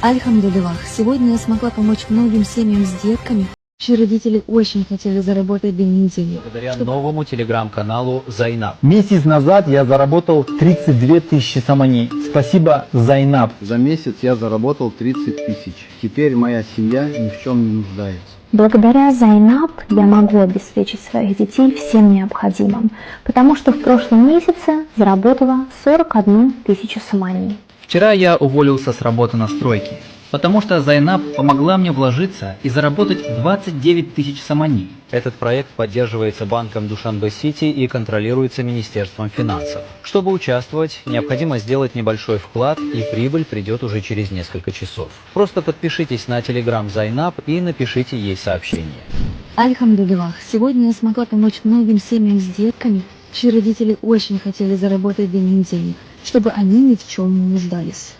Альхамдулиллах, сегодня я смогла помочь многим семьям с детками, чьи родители очень хотели заработать деньги недели. Благодаря новому телеграм-каналу Зайнаб. Месяц назад я заработал 32 тысячи самани. Спасибо, Зайнаб. За месяц я заработал 30 тысяч. Теперь моя семья ни в чем не нуждается. Благодаря Зайнаб я могу обеспечить своих детей всем необходимым, потому что в прошлом месяце заработала 41 тысячу самани. Вчера я уволился с работы на стройке, потому что Зайнаб помогла мне вложиться и заработать 29 тысяч самани. Этот проект поддерживается банком Душанбе-Сити и контролируется Министерством финансов. Чтобы участвовать, необходимо сделать небольшой вклад, и прибыль придет уже через несколько часов. Просто подпишитесь на телеграм Зайнаб и напишите ей сообщение. Альхамдулиллах, сегодня я смогла помочь многим семьям с детками, чьи родители очень хотели заработать деньги недели, чтобы они ни в чем не нуждались.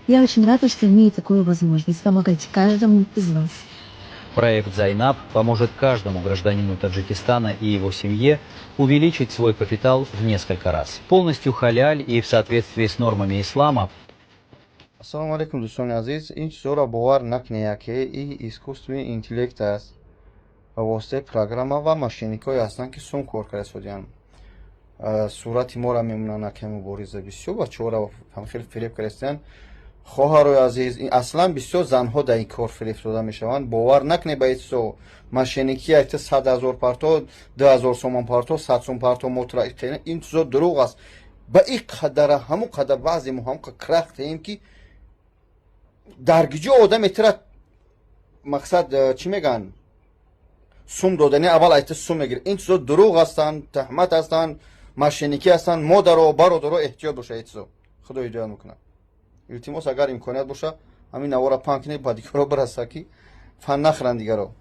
Я очень рада, что имею такую возможность помогать каждому из вас. Проект Зайнаб поможет каждому гражданину Таджикистана и его семье увеличить свой капитал в несколько раз. Полностью халяль и в соответствии с нормами ислама. Ассаламу алейкум, дӯстони азиз. Ин чизоро бовар накунед, ки ин искусствуи интеллект аст. ба воситаи программа ва машиникҳое ҳастанд, ки сум кор карда. Сурати моро мемонанд, ки мубориза бисёр бачаҳоро хеле фиреб кардан. хоҳарои азиз, аслан бисёр занҳо дар ин кор фиреб дода мешаванд. бовар накунед ба ҳеҷ машиники якта 100,000 парто, 2,000 сомон парто, 100 сом парто мотора. ин чизо дурӯғ аст. ба ин қадара ҳамон қадар баъзе мо ҳамон қадар крахтаем, ки дар гиҷо одам метавонад мақсад чӣ мегӯянд сум додани аввал айта сум мегирад. ин чизо дурӯғ ҳастанд, таҳмат ҳастанд, машиники ҳастанд. модаро бародаро эҳтиёт боша. ин чизо худо ҳидоят мекунад. илтимос агар имконият боша ҳамин навора панг кунед ба дигaro бираса, ки фан нахӯранд дигаро.